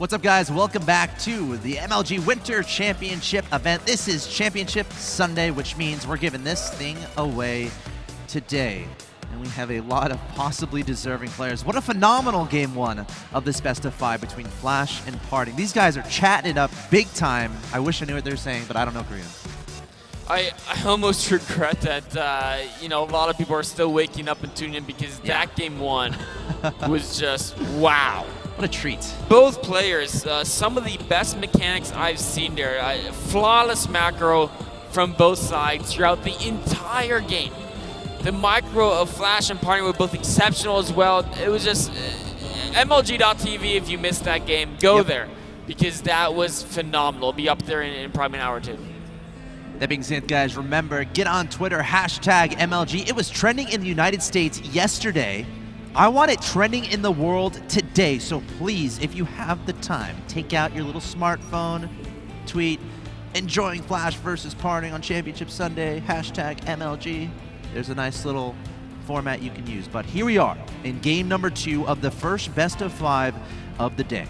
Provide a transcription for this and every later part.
What's up, guys? Welcome back to the MLG Winter Championship event. This is Championship Sunday, which means we're giving this thing away today. And we have a lot of possibly deserving players. What a phenomenal game one of this best of 5 between Flash and Parting. These guys are chatting it up big time. I wish I knew what they're saying, but I don't know Korean. I almost regret that, a lot of people are still waking up and tuning in because that game one was just wow. What a treat. Both players, some of the best mechanics I've seen there. Flawless macro from both sides throughout the entire game. The micro of Flash and Party were both exceptional as well. It was just MLG.tv. If you missed that game, go there because that was phenomenal. It'll be up there in probably an hour or two. That being said, guys, remember, get on Twitter, hashtag MLG. It was trending in the United States yesterday. I want it trending in the world today, so please, if you have the time, take out your little smartphone, tweet, enjoying Flash versus Parting on Championship Sunday, hashtag MLG. There's a nice little format you can use. But here we are in game number 2 of the first best of 5 of the day.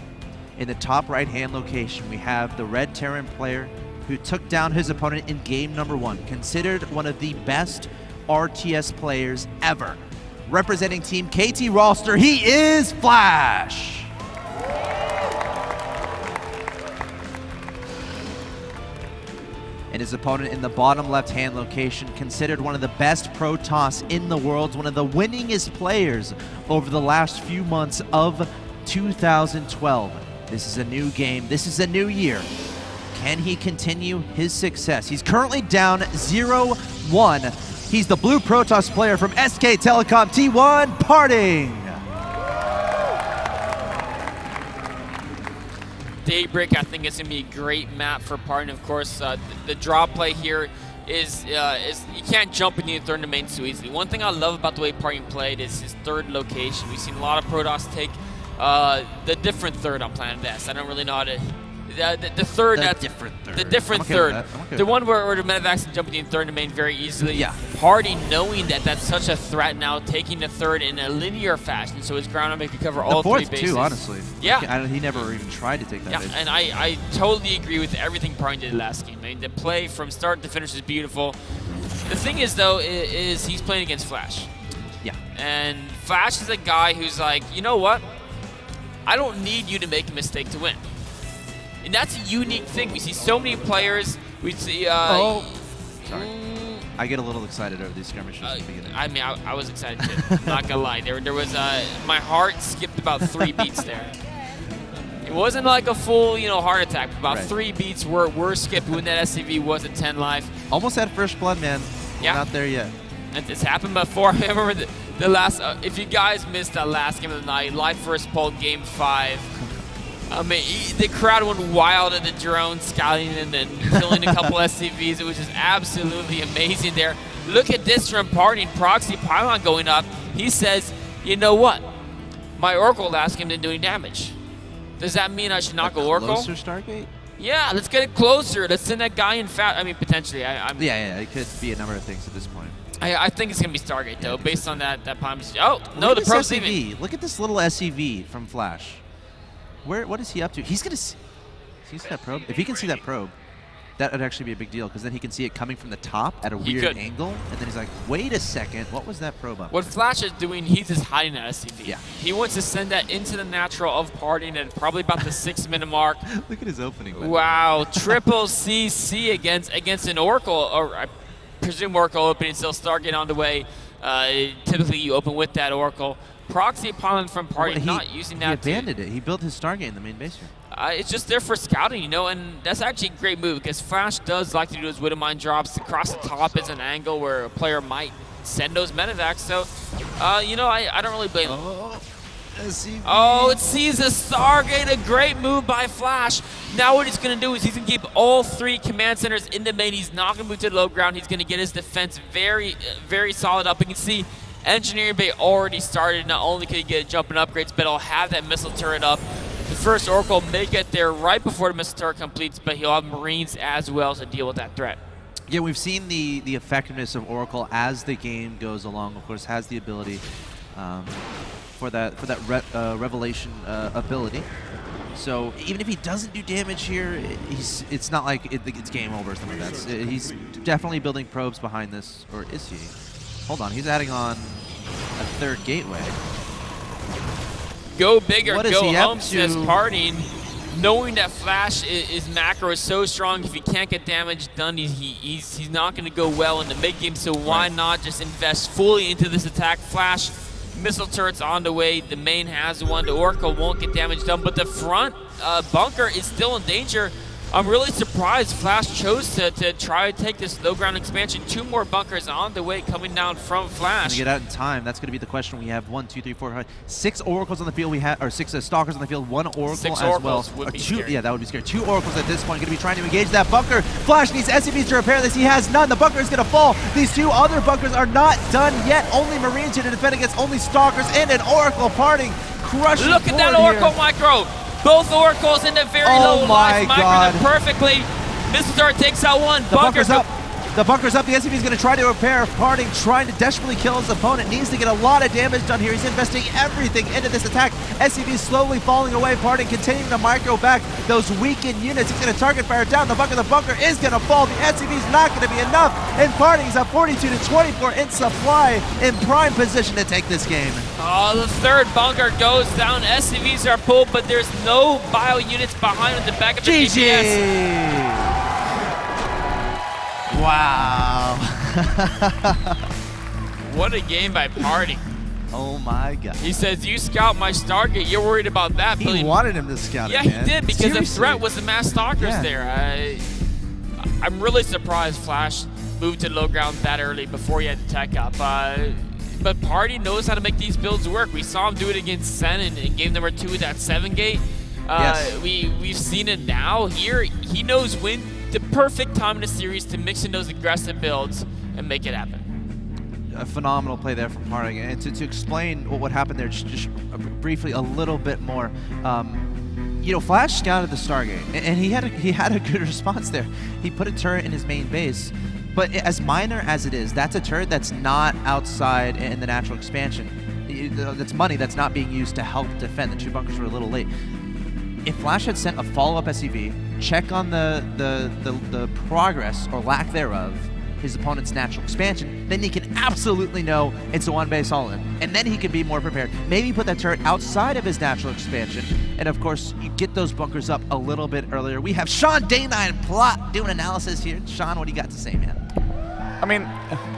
In the top right-hand location, we have the Red Terran player who took down his opponent in game number 1, considered one of the best RTS players ever. Representing Team KT roster, he is Flash. And his opponent in the bottom left-hand location, considered one of the best pro toss in the world, one of the winningest players over the last few months of 2012. This is a new game. This is a new year. Can he continue his success? He's currently down 0-1. He's the blue Protoss player from SK Telecom T1, Parting. Daybreak, I think it's going to be a great map for Parting. Of course, the draw play here is you can't jump into your third domain so easily. One thing I love about the way Parting played is his third location. We've seen a lot of Protoss take the different third on Planet S. I don't really know how to... The third, the different third. The one where the medevacs can jump into third domain very easily. Yeah. Party knowing that that's such a threat now, taking the third in a linear fashion, so his ground make you cover all three bases. Too, honestly. Yeah. He never even tried to take that base. And I totally agree with everything Party did last game. I mean, the play from start to finish is beautiful. The thing is, though, is he's playing against Flash. Yeah. And Flash is a guy who's like, you know what? I don't need you to make a mistake to win. And that's a unique thing. We see so many players. We see. Sorry. I get a little excited over these skirmishes at the beginning. I mean, I was excited too. I'm not gonna lie. There was my heart skipped about 3 beats there. It wasn't like a full, heart attack. About 3 beats were skipped when that SCV was at 10 life. Almost had first blood, man. Yeah. Not there yet. And it's happened before. I remember the last. If you guys missed that last game of the night, live first poll, game 5. I mean, the crowd went wild at the drone, scouting and then killing a couple SCVs. It was just absolutely amazing there. Look at this from Parting. Proxy Pylon going up. He says, you know what? My Oracle last game didn't do any damage. Does that mean I should not go Oracle? Closer Stargate? Yeah, let's get it closer. Let's send that guy in fast. I mean, potentially. Yeah, it could be a number of things at this point. I think it's going to be Stargate, though, based on that Palm. Oh, no, the pro's leaving. Look at this little SCV from Flash. What is he up to? He's gonna see that probe. If he can see that probe, that would actually be a big deal because then he can see it coming from the top at a weird angle, and then he's like, "Wait a second, what was that probe up?" What Flash is doing, he's just hiding that SCV. Yeah. He wants to send that into the natural of Parting at probably about the 6-minute mark. Look at his opening. Man. Wow, triple CC against an Oracle, or I presume Oracle opening, still Stargate on the way. Typically, you open with that Oracle. Proxy Pollen from Party not using that. He abandoned it. He built his Stargate in the main base here. It's just there for scouting, and that's actually a great move because Flash does like to do his Widow Mine drops. Across the top is an angle where a player might send those medevacs. So, I don't really blame him. Oh, it sees a Stargate, a great move by Flash. Now what he's going to do is he's going to keep all 3 command centers in the main. He's not going to move to the low ground. He's going to get his defense very, very solid up. You can see Engineering Bay already started. Not only can he get jumping upgrades, but he'll have that missile turret up. The first Oracle may get there right before the missile turret completes, but he'll have Marines as well to deal with that threat. Yeah, we've seen the effectiveness of Oracle as the game goes along. Of course, has the ability for that revelation ability. So even if he doesn't do damage here, it's not like it's game over or something like that. He's definitely building probes behind this, or is he? Hold on, he's adding on a third gateway. Go big or What is go he home, up says to? Parting. Knowing that Flash is macro is so strong, if he can't get damage done, he's not going to go well in the mid game. So why not just invest fully into this attack? Flash, missile turrets on the way. The main has one. The Oracle won't get damage done, but the front bunker is still in danger. I'm really surprised Flash chose to try to take this low ground expansion. 2 more bunkers on the way coming down from Flash. To get out in time, that's going to be the question. We have 1, 2, 3, 4, 5, 6 oracles on the field. We have, or 6 stalkers on the field. 1 oracle 6 as oracles well. would be 2, scary. yeah, that would be scary. 2 oracles at this point. Going to be trying to engage that bunker. Flash needs SCVs to repair this. He has none. The bunker is going to fall. These 2 other bunkers are not done yet. Only Marines here to defend against only stalkers and an oracle Parting. Crushing. Look at that oracle micro. Both oracles in the very low life. Micro them perfectly. Missile turret takes out one. The bunker's up. The bunker's up. The SCV is going to try to repair. Parting trying to desperately kill his opponent. Needs to get a lot of damage done here. He's investing everything into this attack. SCV slowly falling away. Parting continuing to micro back those weakened units. He's going to target fire down the bunker. The bunker is going to fall. The SCV is not going to be enough. And Parting's up 42 to 24 in supply, in prime position to take this game. Oh, the third bunker goes down. SCVs are pulled, but there's no bio units behind at the back of the DPS. Wow. What a game by Parting. Oh my god. He says, you scout my Stargate. You're worried about that, He Billy. wanted him to scout it, Yeah, man. he did, because Seriously. the threat was the mass stalkers there. I'm really surprised Flash moved to low ground that early before he had the tech up. But Party knows how to make these builds work. We saw him do it against Sen in game number 2 with that 7 gate. Yes. We've seen it now. Here, he knows when the perfect time in the series to mix in those aggressive builds and make it happen. A phenomenal play there from Parting. And to explain what happened there, just briefly a little bit more. You know, Flash scouted the Stargate, and he had a good response there. He put a turret in his main base, but as minor as it is, that's a turret that's not outside in the natural expansion. That's money that's not being used to help defend. The 2 bunkers were a little late. If Flash had sent a follow-up SCV, check on the progress or lack thereof his opponent's natural expansion, then he can absolutely know it's a 1 base all-in. And then he can be more prepared. Maybe put that turret outside of his natural expansion. And of course, you get those bunkers up a little bit earlier. We have Sean Day9 Plot doing analysis here. Sean, what do you got to say, man? I mean,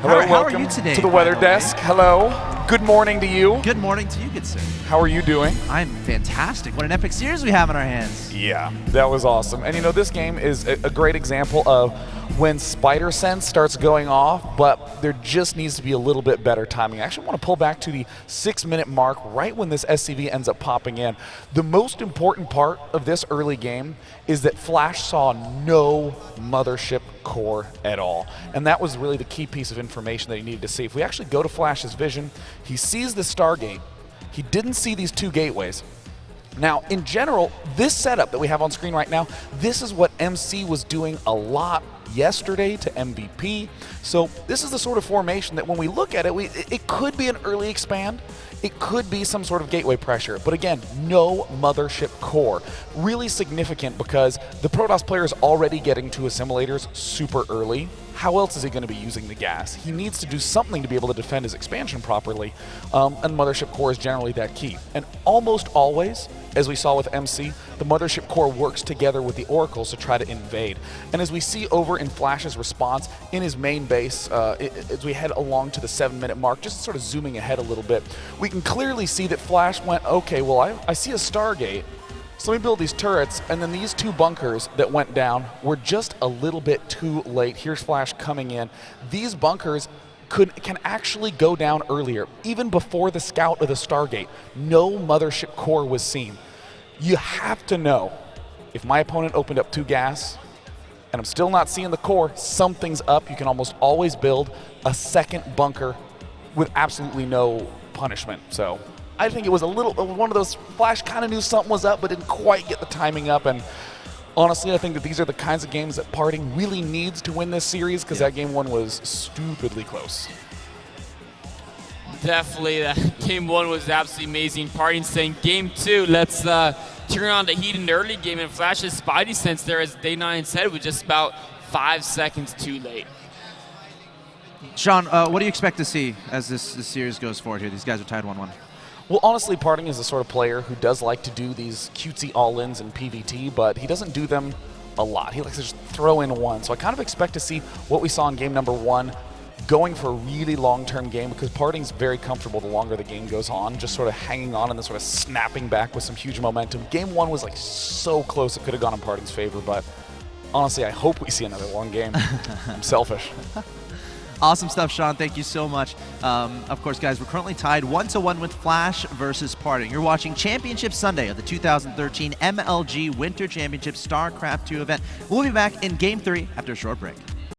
hello, how are welcome you today, to the weather desk. Hello. Good morning to you. Good morning to you, good sir. How are you doing? I'm fantastic. What an epic series we have in our hands. Yeah, that was awesome. And you know, this game is a great example of when Spider Sense starts going off, but there just needs to be a little bit better timing. I actually want to pull back to the 6-minute mark right when this SCV ends up popping in. The most important part of this early game is that Flash saw no mothership core at all. And that was really the key piece of information that he needed to see. If we actually go to Flash's vision, he sees the Stargate. He didn't see these 2 gateways. Now, in general, this setup that we have on screen right now, this is what MC was doing a lot yesterday to MVP. So this is the sort of formation that when we look at it, it could be an early expand. It could be some sort of gateway pressure, but again, no mothership core. Really significant because the Protoss player is already getting to assimilators super early. How else is he going to be using the gas? He needs to do something to be able to defend his expansion properly, and mothership core is generally that key. And almost always, as we saw with MC, the mothership core works together with the oracles to try to invade. And as we see over in Flash's response in his main base, as we head along to the 7-minute mark, just sort of zooming ahead a little bit, we can clearly see that Flash went, okay, well, I see a Stargate, so let me build these turrets, and then these 2 bunkers that went down were just a little bit too late. Here's Flash coming in. These bunkers can actually go down earlier, even before the scout of the Stargate. No mothership core was seen. You have to know, if my opponent opened up 2 gas, and I'm still not seeing the core, something's up. You can almost always build a 2nd bunker with absolutely no punishment. So I think it was a little one of those, Flash kind of knew something was up, but didn't quite get the timing up. And honestly, I think that these are the kinds of games that Parting really needs to win this series, because that game 1 was stupidly close. Definitely, that game 1 was absolutely amazing. Parting saying game 2, let's turn on the heat in the early game, and Flash's Spidey sense there, as Day9 said, was just about 5 seconds too late. Sean, what do you expect to see as this series goes forward here? These guys are tied 1-1. Well, honestly, Parting is the sort of player who does like to do these cutesy all-ins in PvT, but he doesn't do them a lot. He likes to just throw in one. So I kind of expect to see what we saw in game number 1, going for a really long-term game, because Parting's very comfortable the longer the game goes on, just sort of hanging on and then sort of snapping back with some huge momentum. Game 1 was like so close it could have gone in Parting's favor, but honestly, I hope we see another long game. I'm selfish. Awesome stuff, Sean. Thank you so much. Of course, guys, we're currently tied 1-1 with Flash versus Parting. You're watching Championship Sunday of the 2013 MLG Winter Championship StarCraft 2 event. We'll be back in Game 3 after a short break.